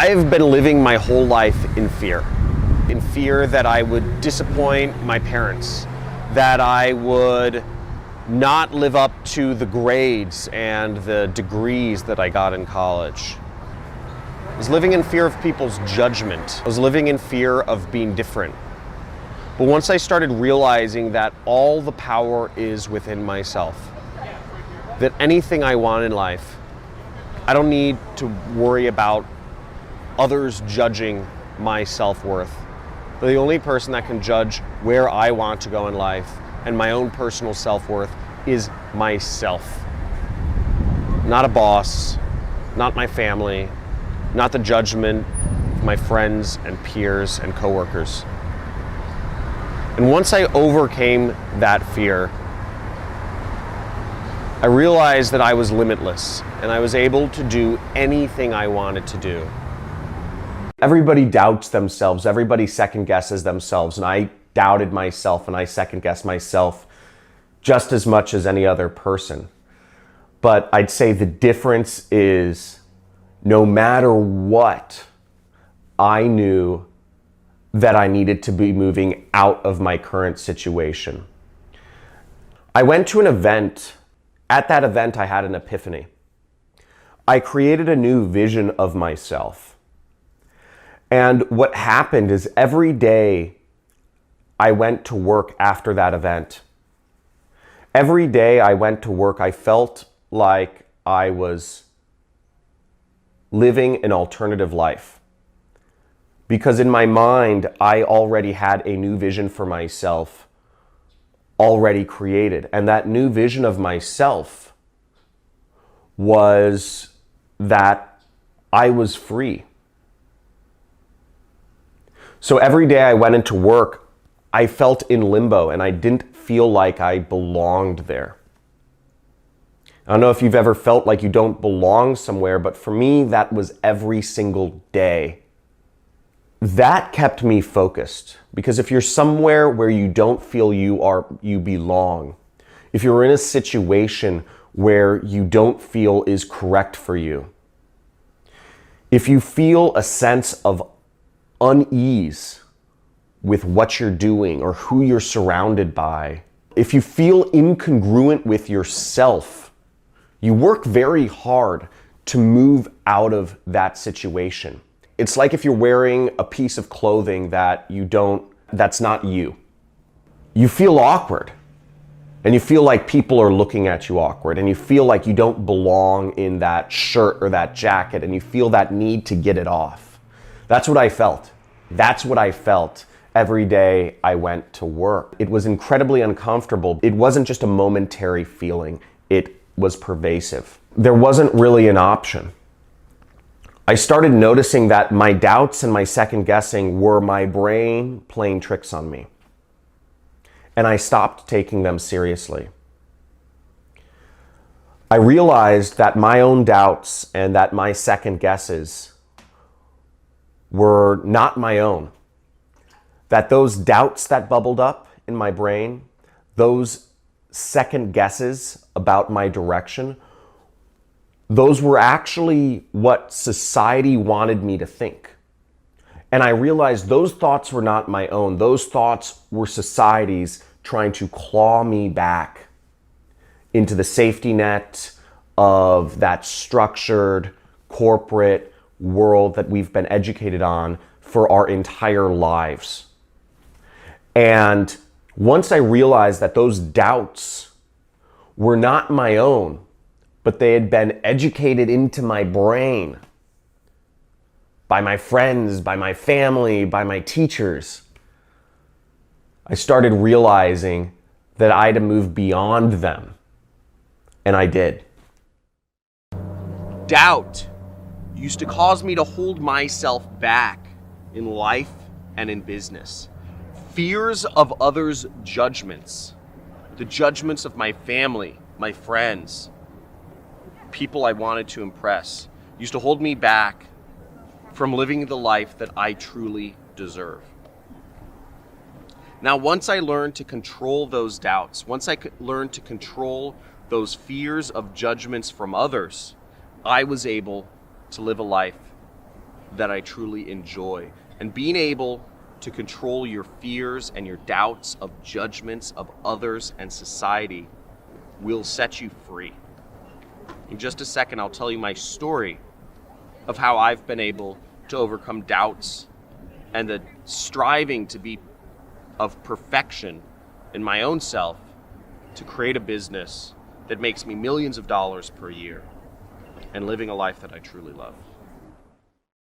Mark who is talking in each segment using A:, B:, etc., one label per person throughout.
A: I've been living my whole life in fear. In fear that I would disappoint my parents, that I would not live up to the grades and the degrees that I got in college. I was living in fear of people's judgment. I was living in fear of being different. But once I started realizing that all the power is within myself, that anything I want in life, I don't need to worry about others judging my self-worth. The only person that can judge where I want to go in life and my own personal self-worth is myself. Not a boss, not my family, not the judgment of my friends and peers and coworkers. And once I overcame that fear, I realized that I was limitless and I was able to do anything I wanted to do. Everybody doubts themselves, everybody second guesses themselves, and I doubted myself and I second guessed myself just as much as any other person. But I'd say the difference is no matter what, I knew that I needed to be moving out of my current situation. I went to an event. At that event, I had an epiphany. I created a new vision of myself. And what happened is every day I went to work after that event. Every day I went to work, I felt like I was living an alternative life. Because in my mind, I already had a new vision for myself already created. And that new vision of myself was that I was free. So every day I went into work, I felt in limbo and I didn't feel like I belonged there. I don't know if you've ever felt like you don't belong somewhere, but for me, that was every single day. That kept me focused, because if you're somewhere where you don't feel you belong, if you're in a situation where you don't feel is correct for you, if you feel a sense of unease with what you're doing or who you're surrounded by, if you feel incongruent with yourself, you work very hard to move out of that situation. It's like if you're wearing a piece of clothing that's not you. You feel awkward, and you feel like people are looking at you awkward, and you feel like you don't belong in that shirt or that jacket, and you feel that need to get it off. That's what I felt. That's what I felt every day I went to work. It was incredibly uncomfortable. It wasn't just a momentary feeling. It was pervasive. There wasn't really an option. I started noticing that my doubts and my second guessing were my brain playing tricks on me. And I stopped taking them seriously. I realized that my own doubts and that my second guesses were not my own. That those doubts that bubbled up in my brain, those second guesses about my direction, those were actually what society wanted me to think. And I realized those thoughts were not my own. Those thoughts were society's trying to claw me back into the safety net of that structured corporate world that we've been educated on for our entire lives. And once I realized that those doubts were not my own, but they had been educated into my brain by my friends, by my family, by my teachers, I started realizing that I had to move beyond them. And I did. Doubt used to cause me to hold myself back in life and in business. Fears of others' judgments, the judgments of my family, my friends, people I wanted to impress, used to hold me back from living the life that I truly deserve. Now, once I learned to control those doubts, once I learned to control those fears of judgments from others, I was able to live a life
B: that I truly enjoy. And being able to control your fears and your doubts of judgments of others and society will set you free. In just a second, I'll tell you my story of how I've been able to overcome doubts and the striving to be of perfection in my own self to create a business that makes me millions of dollars per year and living a life that I truly love.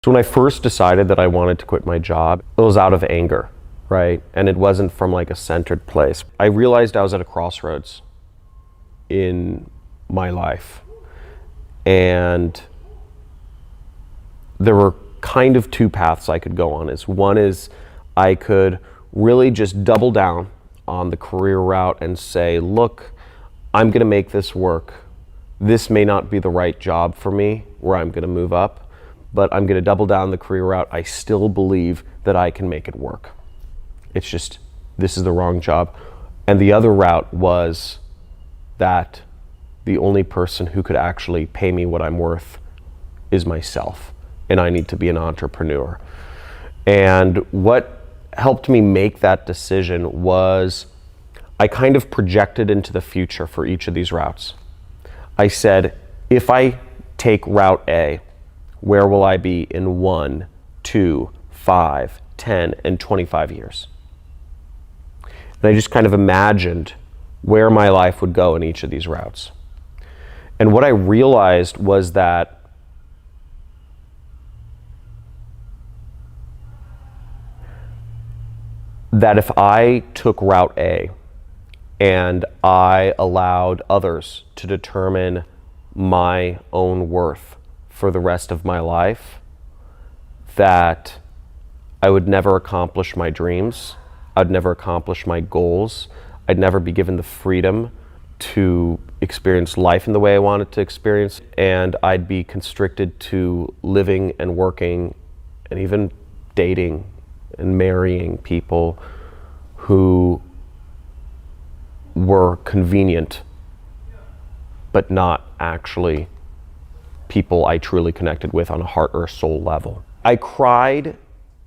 A: So when I first decided that I wanted to quit my job, it was out of anger, right? And it wasn't from like a centered place. I realized I was at a crossroads in my life. And there were kind of two paths I could go on. One is I could really just double down on the career route and say, look, I'm gonna make this work. This may not be the right job for me where I'm gonna move up, but I'm gonna double down the career route. I still believe that I can make it work. It's just, this is the wrong job. And the other route was that the only person who could actually pay me what I'm worth is myself, and I need to be an entrepreneur. And what helped me make that decision was I kind of projected into the future for each of these routes. I said, if I take route A, where will I be in 1, 2, 5, 10, and 25 years? And I just kind of imagined where my life would go in each of these routes. And what I realized was that if I took route A and I allowed others to determine my own worth for the rest of my life, that I would never accomplish my dreams, I'd never accomplish my goals, I'd never be given the freedom to experience life in the way I wanted to experience, and I'd be constricted to living and working and even dating and marrying people who were convenient, but not actually people I truly connected with on a heart or soul level. I cried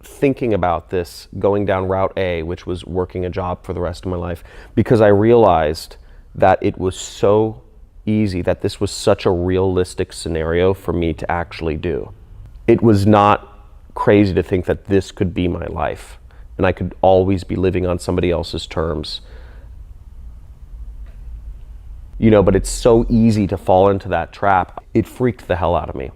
A: thinking about this going down route A, which was working a job for the rest of my life, because I realized that it was so easy, that this was such a realistic scenario for me to actually do. It was not crazy to think that this could be my life and I could always be living on somebody else's terms. You know, but it's so easy to fall into that trap. It freaked the hell out of me.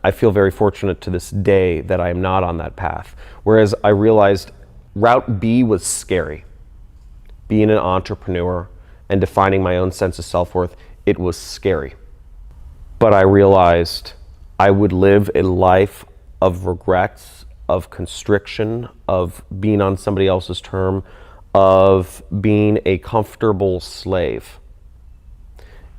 A: I feel very fortunate to this day that I am not on that path. Whereas I realized route B was scary. Being an entrepreneur and defining my own sense of self-worth, it was scary. But I realized I would live a life of regrets, of constriction, of being on somebody else's term, of being a comfortable slave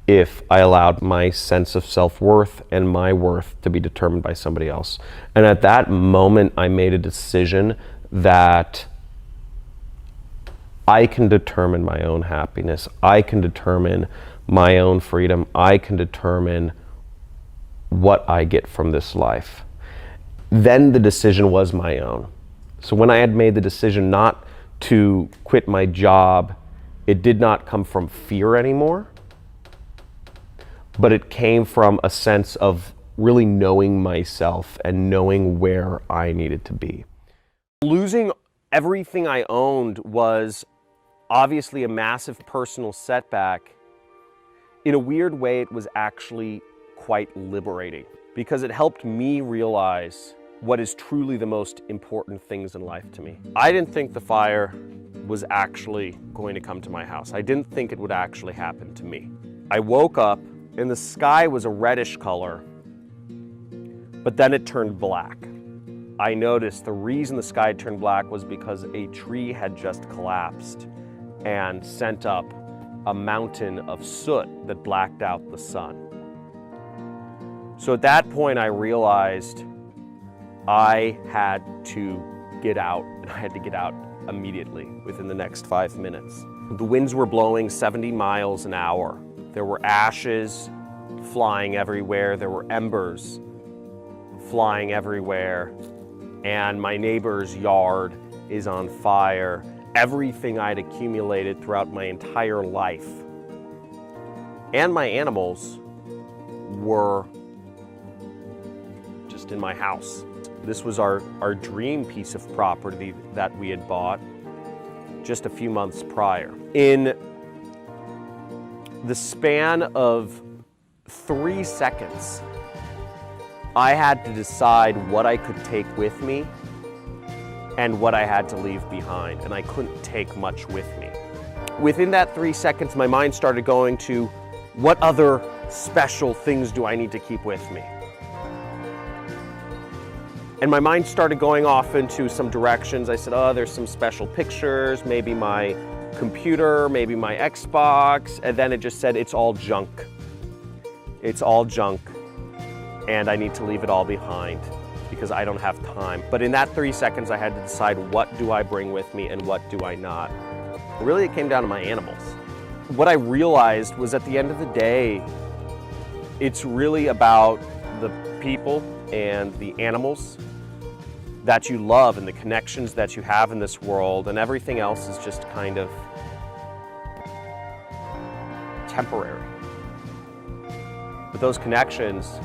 A: if I allowed my sense of self-worth and my worth to be determined by somebody else. And at that moment, I made a decision that I can determine my own happiness. I can determine my own freedom. I can determine what I get from this life. Then the decision was my own. So when I had made the decision not to quit my job, it did not come from fear anymore, but it came from a sense of really knowing myself and knowing where I needed to be. Losing everything I owned was obviously a massive personal setback. In a weird way, it was actually quite liberating because it helped me realize what is truly the most important things in life to me. I didn't think the fire was actually going to come to my house. I didn't think it would actually happen to me. I woke up and the sky was a reddish color, but then it turned black. I noticed the reason the sky turned black was because a tree had just collapsed and sent up a mountain of soot that blacked out the sun. So at that point I realized I had to get out, and I had to get out immediately within the next 5 minutes. The winds were blowing 70 miles an hour. There were ashes flying everywhere. There were embers flying everywhere, and my neighbor's yard is on fire. Everything I'd accumulated throughout my entire life and my animals were just in my house. This was our dream piece of property that we had bought just a few months prior. In the span of 3 seconds, I had to decide what I could take with me and what I had to leave behind, and I couldn't take much with me. Within that 3 seconds, my mind started going to, what other special things do I need to keep with me? And my mind started going off into some directions. I said, oh, there's some special pictures, maybe my computer, maybe my Xbox, and then it just said, it's all junk. It's all junk, and I need to leave it all behind because I don't have time. But in that 3 seconds, I had to decide, what do I bring with me and what do I not? Really, it came down to my animals. What I realized was, at the end of the day, it's really about the people and the animals that you love and the connections that you have in this world, and everything else is just kind of temporary. But those connections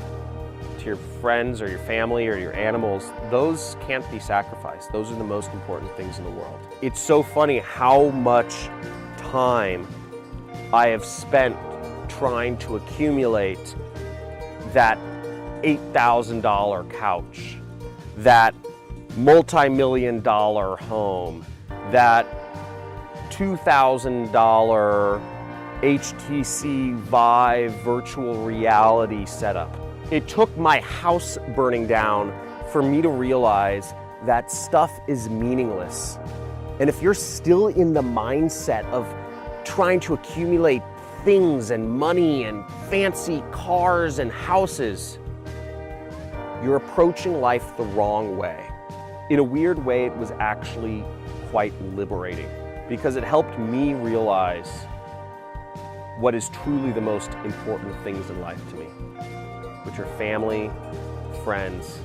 A: to your friends or your family or your animals, those can't be sacrificed. Those are the most important things in the world. It's so funny how much time I have spent trying to accumulate that $8,000 couch, that multi-million-dollar home, that $2,000 HTC Vive virtual reality setup. It took my house burning down for me to realize that stuff is meaningless. And if you're still in the mindset of trying to accumulate things and money and fancy cars and houses, you're approaching life the wrong way. In a weird way, it was actually quite liberating because it helped me realize what is truly the most important things in life to me, which are family, friends,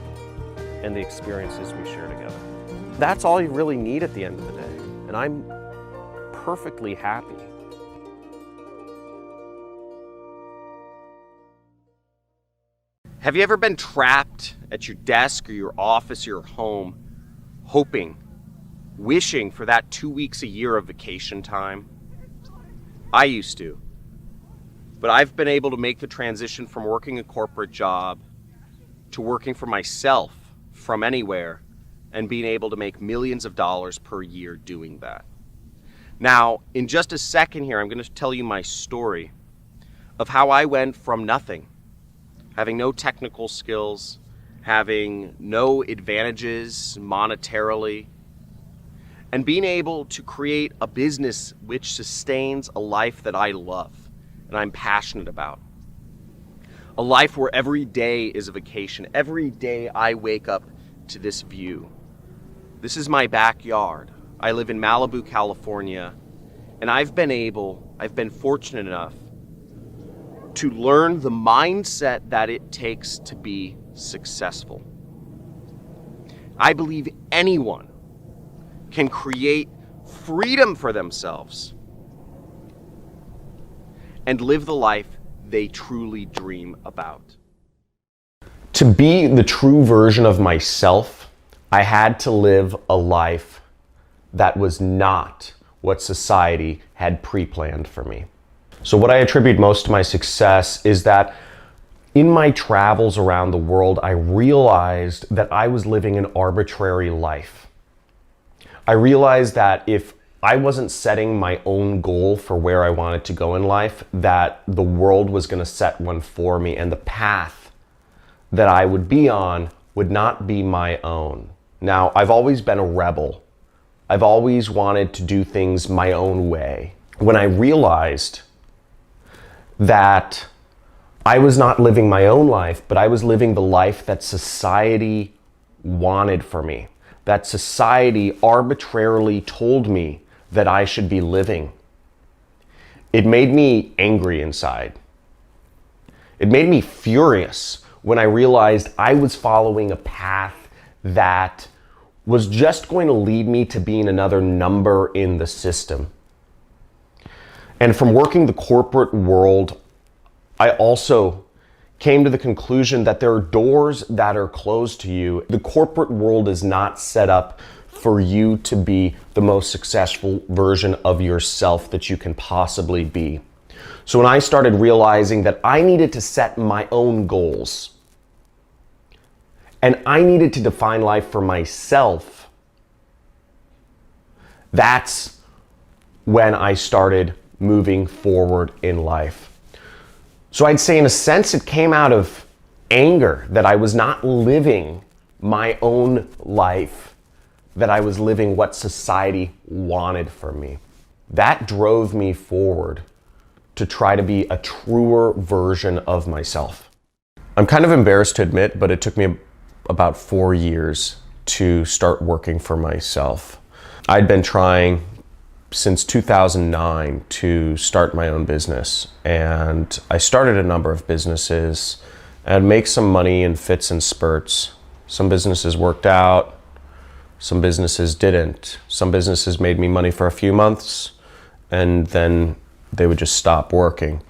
A: and the experiences we share together. That's all you really need at the end of the day, and I'm perfectly happy.
B: Have you ever been trapped at your desk or your office or your home, hoping, wishing for that 2 weeks a year of vacation time? I used to. But I've been able to make the transition from working a corporate job to working for myself from anywhere and being able to make millions of dollars per year doing that. Now, in just a second here, I'm going to tell you my story of how I went from nothing, having no technical skills, having no advantages monetarily, and being able to create a business which sustains a life that I love and I'm passionate about. A life where every day is a vacation. Every day I wake up to this view. This is my backyard. I live in Malibu, California, and I've been fortunate enough to learn the mindset that it takes to be successful. I believe anyone can create freedom for themselves and live the life they truly dream about.
A: To be the true version of myself, I had to live a life that was not what society had pre-planned for me. So what I attribute most to my success is that in my travels around the world, I realized that I was living an arbitrary life. I realized that if I wasn't setting my own goal for where I wanted to go in life, that the world was going to set one for me, and the path that I would be on would not be my own. Now, I've always been a rebel. I've always wanted to do things my own way. When I realized that I was not living my own life, but I was living the life that society wanted for me, that society arbitrarily told me that I should be living, it made me angry inside. It made me furious when I realized I was following a path that was just going to lead me to being another number in the system. And from working the corporate world, I also came to the conclusion that there are doors that are closed to you. The corporate world is not set up for you to be the most successful version of yourself that you can possibly be. So when I started realizing that I needed to set my own goals and I needed to define life for myself, that's when I started moving forward in life. So I'd say in a sense it came out of anger that I was not living my own life, that I was living what society wanted for me. That drove me forward to try to be a truer version of myself. I'm kind of embarrassed to admit, but it took me about 4 years to start working for myself. I'd been trying since 2009 to start my own business, and I started a number of businesses and make some money in fits and spurts. Some businesses worked out, some businesses didn't. Some businesses made me money for a few months and then they would just stop working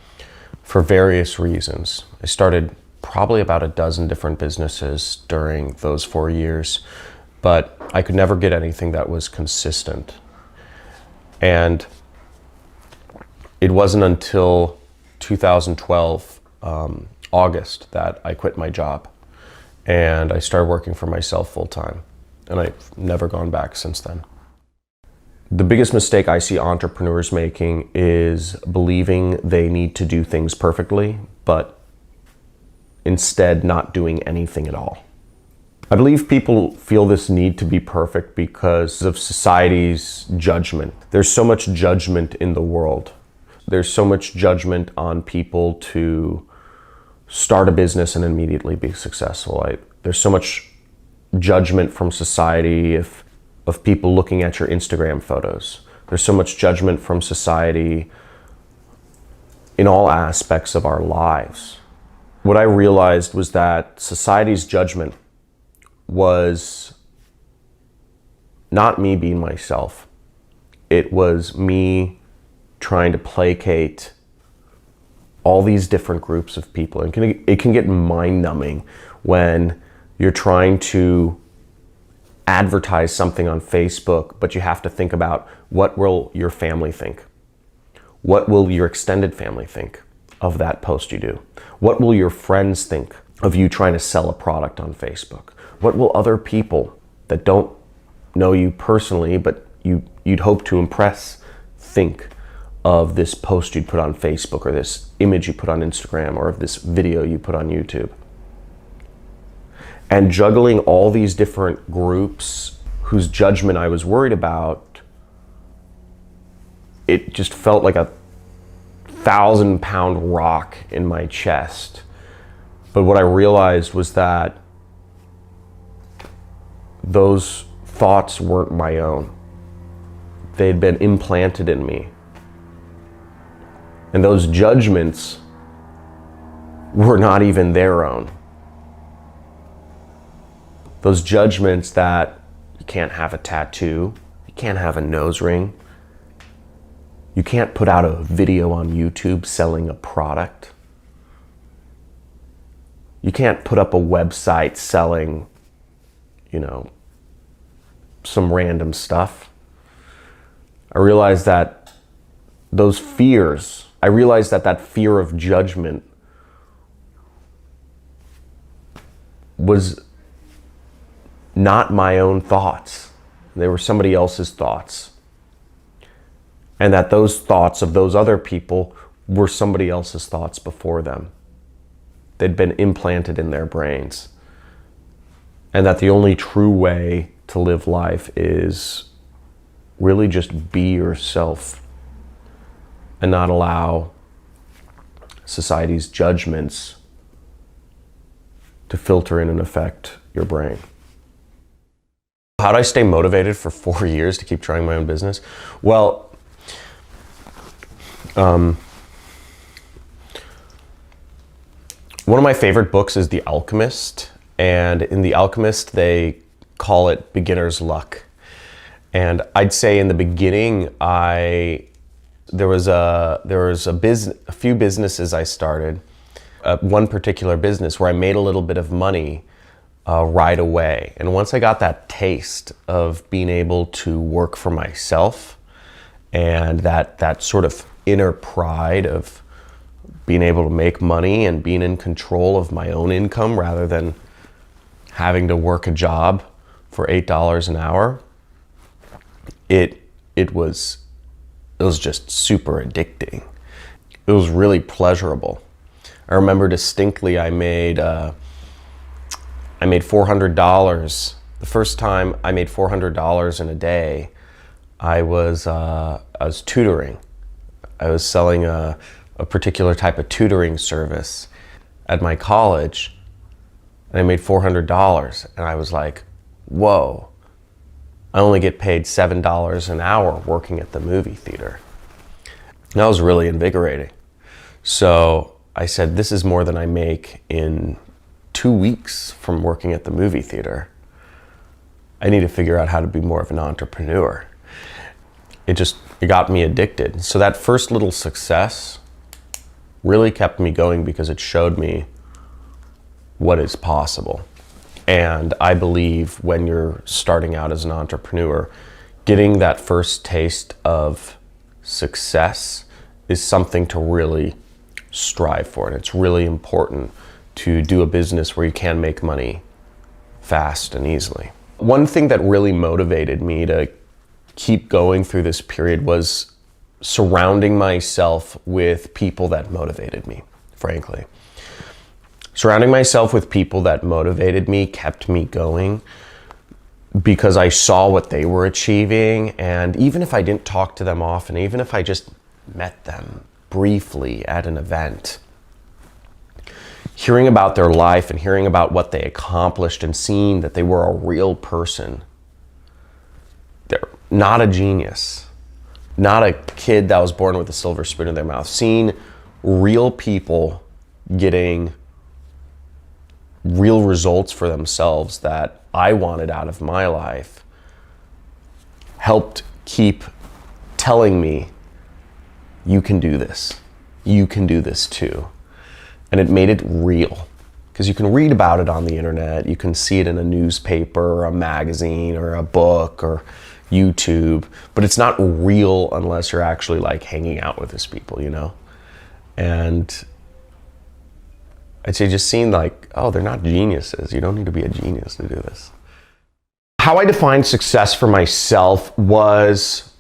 A: for various reasons. I started probably about a dozen different businesses during those 4 years, but I could never get anything that was consistent. And it wasn't until 2012, August, that I quit my job and I started working for myself full time. And I've never gone back since then. The biggest mistake I see entrepreneurs making is believing they need to do things perfectly, but instead not doing anything at all. I believe people feel this need to be perfect because of society's judgment. There's so much judgment in the world. There's so much judgment on people to start a business and immediately be successful. There's so much judgment from society of people looking at your Instagram photos. There's so much judgment from society in all aspects of our lives. What I realized was that society's judgment was not me being myself. It was me trying to placate all these different groups of people. And it can get mind-numbing when you're trying to advertise something on Facebook, but you have to think about, what will your family think? What will your extended family think of that post you do? What will your friends think of you trying to sell a product on Facebook? What will other people that don't know you personally, but you'd hope to impress, think of this post you'd put on Facebook, or this image you put on Instagram, or of this video you put on YouTube? And juggling all these different groups whose judgment I was worried about, it just felt like a 1,000-pound rock in my chest. But what I realized was that those thoughts weren't my own. They'd been implanted in me. And those judgments were not even their own. Those judgments that you can't have a tattoo, you can't have a nose ring, you can't put out a video on YouTube selling a product, you can't put up a website selling, some random stuff. I realized that those fears, that fear of judgment was not my own thoughts. They were somebody else's thoughts. And that those thoughts of those other people were somebody else's thoughts before them. They'd been implanted in their brains. And that the only true way to live life is really just be yourself and not allow society's judgments to filter in and affect your brain. How did I stay motivated for 4 years to keep trying my own business? Well, One of my favorite books is The Alchemist, and in The Alchemist they call it beginner's luck. And I'd say in the beginning there was a few businesses I started. One particular business where I made a little bit of money right away. And once I got that taste of being able to work for myself and that sort of inner pride of being able to make money and being in control of my own income rather than having to work a job for $8 an hour, it was just super addicting. It was really pleasurable. I remember distinctly I made $400. The first time I made $400 in a day, I was tutoring. I was selling a particular type of tutoring service at my college, and I made $400, and I was like, whoa, I only get paid $7 an hour working at the movie theater. And that was really invigorating. So I said, this is more than I make in 2 weeks from working at the movie theater. I need to figure out how to be more of an entrepreneur. It got me addicted. So that first little success really kept me going because it showed me what is possible. And I believe when you're starting out as an entrepreneur, getting that first taste of success is something to really strive for. And it's really important to do a business where you can make money fast and easily. One thing that really motivated me to keep going through this period was surrounding myself with people that motivated me, frankly. Surrounding myself with people that motivated me kept me going because I saw what they were achieving. And even if I didn't talk to them often, even if I just met them briefly at an event, hearing about their life and hearing about what they accomplished and seeing that they were a real person, they're not a genius, not a kid that was born with a silver spoon in their mouth. Seeing real people getting real results for themselves that I wanted out of my life helped keep telling me, you can do this. You can do this too. And it made it real. Because you can read about it on the internet, you can see it in a newspaper or a magazine or a book or YouTube, but it's not real unless you're actually like hanging out with these people, you know? And I'd say just seeing like, oh, they're not geniuses. You don't need to be a genius to do this. How I defined success for myself was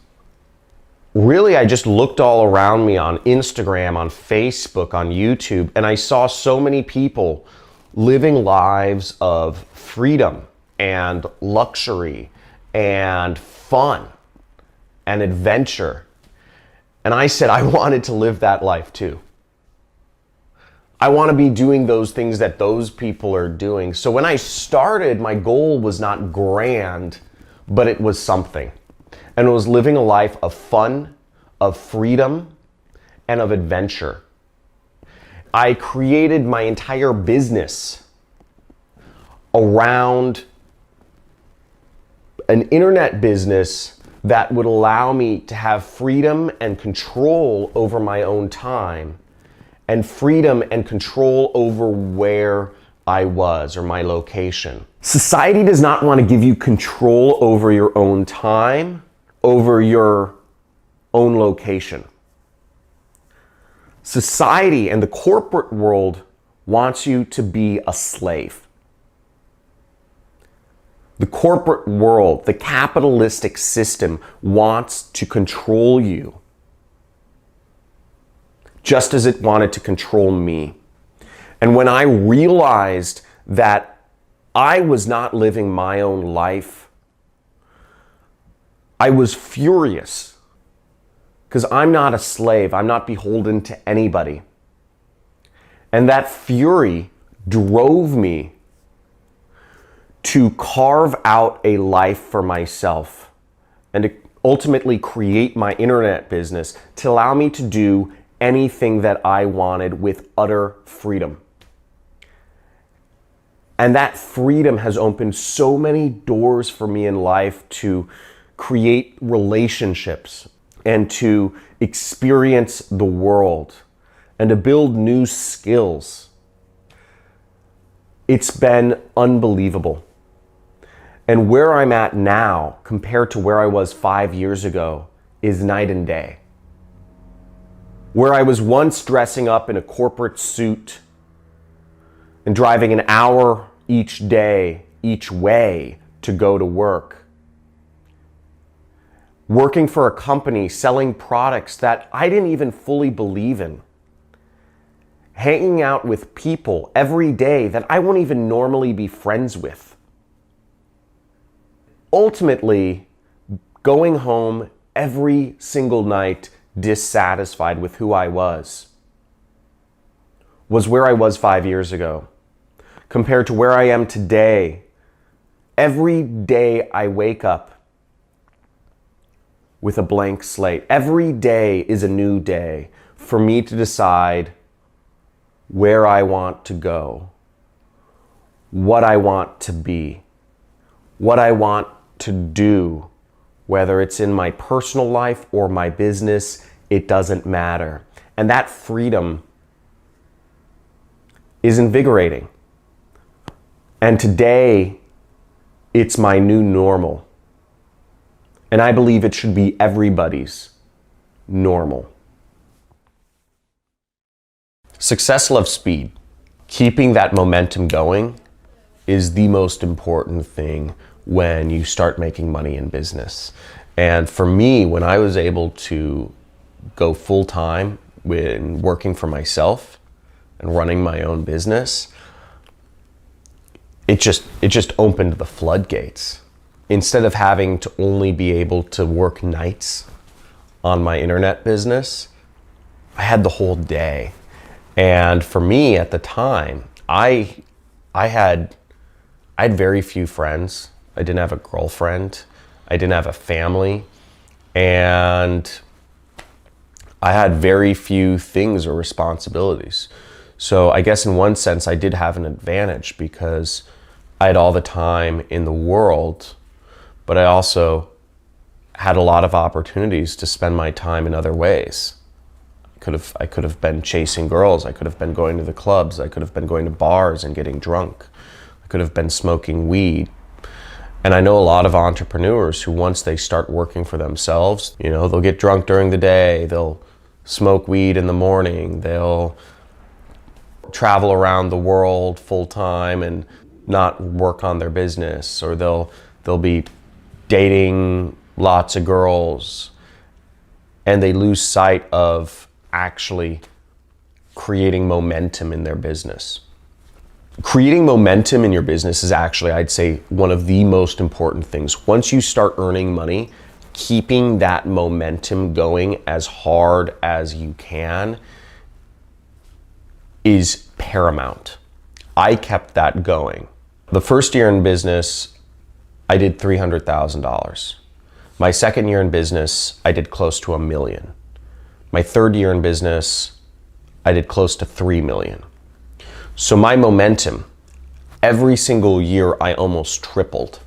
A: really, I just looked all around me on Instagram, on Facebook, on YouTube, and I saw so many people living lives of freedom and luxury and fun and adventure. And I said I wanted to live that life too. I want to be doing those things that those people are doing. So when I started, my goal was not grand, but it was something. And it was living a life of fun, of freedom, and of adventure. I created my entire business around an internet business that would allow me to have freedom and control over my own time, and freedom and control over where I was or my location. Society does not want to give you control over your own time, over your own location. Society and the corporate world wants you to be a slave. The corporate world, the capitalistic system wants to control you, just as it wanted to control me. And when I realized that I was not living my own life, I was furious. Because I'm not a slave. I'm not beholden to anybody. And that fury drove me to carve out a life for myself and to ultimately create my internet business to allow me to do anything that I wanted with utter freedom. And that freedom has opened so many doors for me in life to create relationships and to experience the world and to build new skills. It's been unbelievable. And where I'm at now compared to where I was 5 years ago is night and day. Where I was once dressing up in a corporate suit and driving an hour each day, each way to go to work. Working for a company selling products that I didn't even fully believe in. Hanging out with people every day that I won't even normally be friends with. Ultimately, going home every single night dissatisfied with who I was where I was 5 years ago. Compared to where I am today, every day I wake up with a blank slate. Every day is a new day for me to decide where I want to go, what I want to be, what I want to do, whether it's in my personal life or my business, it doesn't matter. And that freedom is invigorating. And today, it's my new normal. And I believe it should be everybody's normal. Success loves speed. Keeping that momentum going is the most important thing when you start making money in business. And for me, when I was able to go full time when working for myself and running my own business, it just opened the floodgates. Instead of having to only be able to work nights on my internet business, I had the whole day. And for me at the time, I had very few friends. I didn't have a girlfriend. I didn't have a family. And I had very few things or responsibilities. So I guess in one sense, I did have an advantage because I had all the time in the world, but I also had a lot of opportunities to spend my time in other ways. I could have been chasing girls. I could have been going to the clubs. I could have been going to bars and getting drunk. I could have been smoking weed. And I know a lot of entrepreneurs who, once they start working for themselves, they'll get drunk during the day, they'll smoke weed in the morning, they'll travel around the world full time and not work on their business, or they'll be dating lots of girls, and they lose sight of actually creating momentum in their business. Creating momentum in your business is actually, I'd say, one of the most important things. Once you start earning money, keeping that momentum going as hard as you can is paramount. I kept that going. The first year in business, I did $300,000. My second year in business, I did close to $1 million. My third year in business, I did close to $3 million. So my momentum, every single year I almost tripled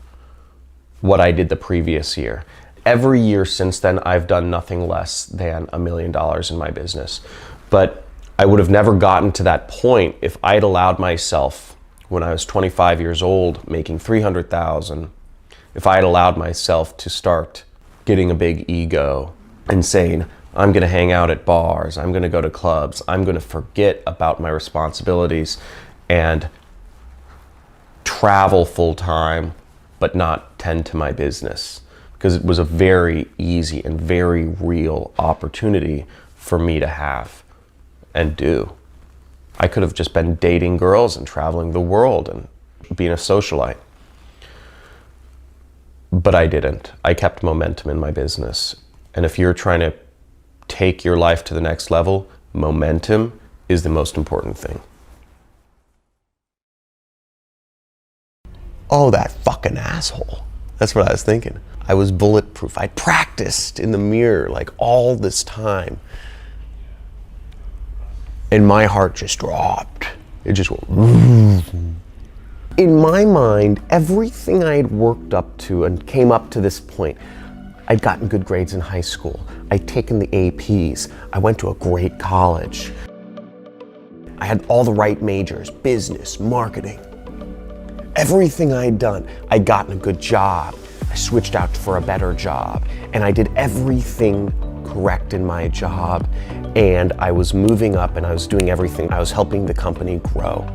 A: what I did the previous year. Every year since then, I've done nothing less than $1 million in my business. But I would have never gotten to that point if I'd allowed myself, when I was 25 years old, making $300,000, if I had allowed myself to start getting a big ego and saying, I'm going to hang out at bars, I'm going to go to clubs, I'm going to forget about my responsibilities and travel full time, but not tend to my business. Because it was a very easy and very real opportunity for me to have and do. I could have just been dating girls and traveling the world and being a socialite. But I didn't. I kept momentum in my business. And if you're trying to take your life to the next level, momentum is the most important thing. Oh, that fucking asshole. That's what I was thinking. I was bulletproof. I practiced in the mirror like all this time. And my heart just dropped. It just went. In my mind, everything I had worked up to and came up to this point, I'd gotten good grades in high school. I'd taken the APs. I went to a great college. I had all the right majors, business, marketing. Everything I'd done, I'd gotten a good job. I switched out for a better job, and I did everything correct in my job, and I was moving up and I was doing everything. I was helping the company grow.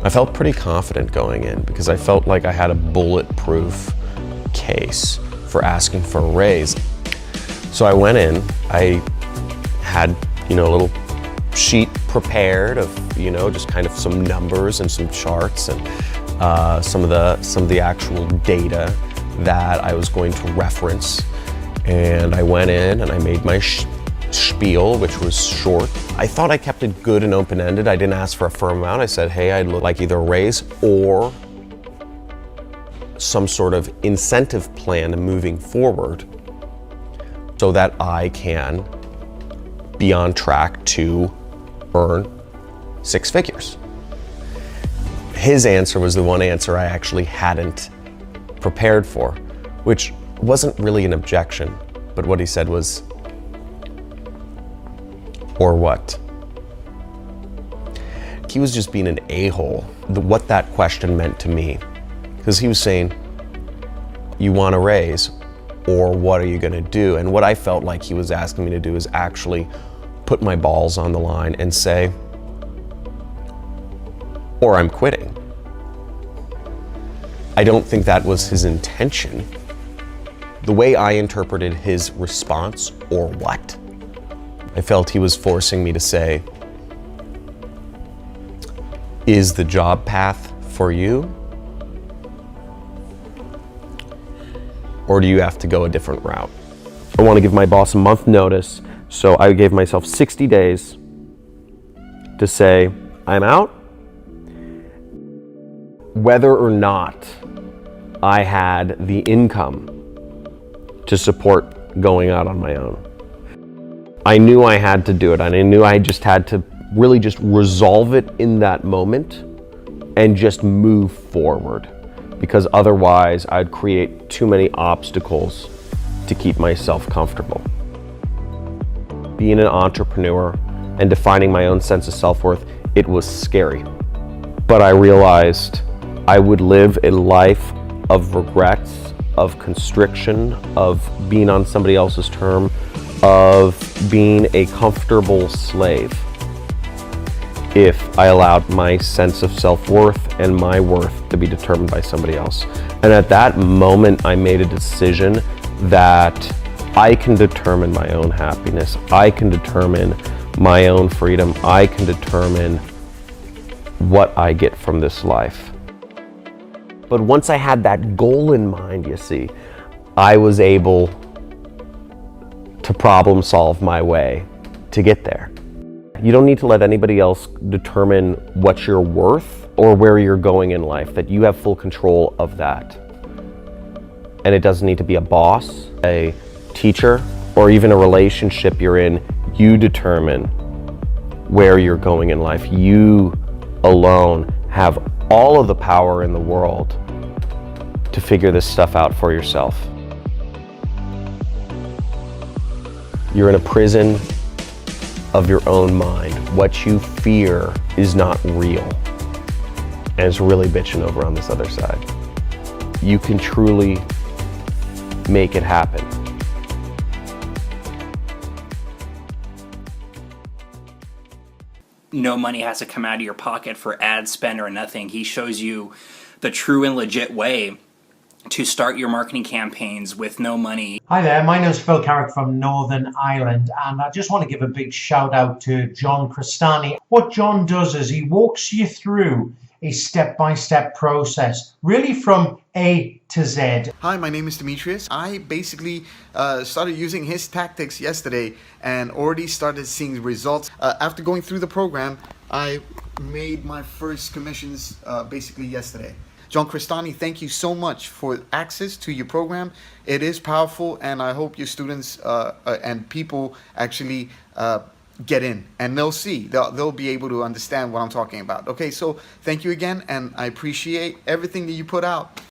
A: I felt pretty confident going in because I felt like I had a bulletproof case for asking for a raise. So I went in, I had, a little sheet prepared of, just kind of some numbers and some charts and some of the actual data that I was going to reference. And I went in and I made my spiel, which was short. I thought I kept it good and open-ended. I didn't ask for a firm amount. I said, hey, I'd like either a raise or some sort of incentive plan moving forward so that I can be on track to earn 6 figures. His answer was the one answer I actually hadn't prepared for, which wasn't really an objection, but what he said was, or what? He was just being an a-hole. What that question meant to me, because he was saying, you want a raise, or what are you gonna do? And what I felt like he was asking me to do is actually put my balls on the line and say, or I'm quitting. I don't think that was his intention. The way I interpreted his response, or what, I felt he was forcing me to say, is the job path for you? Or do you have to go a different route? I want to give my boss a month notice, so I gave myself 60 days to say, I'm out. Whether or not I had the income to support going out on my own. I knew I had to do it, and I knew I just had to really just resolve it in that moment and just move forward, because otherwise I'd create too many obstacles to keep myself comfortable. Being an entrepreneur and defining my own sense of self-worth, it was scary. But I realized I would live a life of regrets, of constriction, of being on somebody else's term, of being a comfortable slave if I allowed my sense of self-worth and my worth to be determined by somebody else. And at that moment, I made a decision that I can determine my own happiness. I can determine my own freedom. I can determine what I get from this life. But once I had that goal in mind, you see, I was able to problem solve my way to get there. You don't need to let anybody else determine what you're worth or where you're going in life, that you have full control of that. And it doesn't need to be a boss, a teacher, or even a relationship you're in. You determine where you're going in life. You alone have all of the power in the world to figure this stuff out for yourself. You're in a prison of your own mind. What you fear is not real, and it's really bitching over on this other side. You can truly make it happen.
C: No money has to come out of your pocket for ad spend or nothing. He shows you the true and legit way to start your marketing campaigns with no money.
D: Hi there, my name is Phil Carrick from Northern Ireland, and I just want to give a big shout out to John Crestani. What John does is he walks you through a step-by-step process, really from A to Z.
E: Hi, my name is Demetrius. I basically started using his tactics yesterday and already started seeing results. After going through the program, I made my first commissions basically yesterday. John Crestani, thank you so much for access to your program. It is powerful, and I hope your students and people actually get in, and they'll see, they'll be able to understand what I'm talking about. Okay, so thank you again, and I appreciate everything that you put out.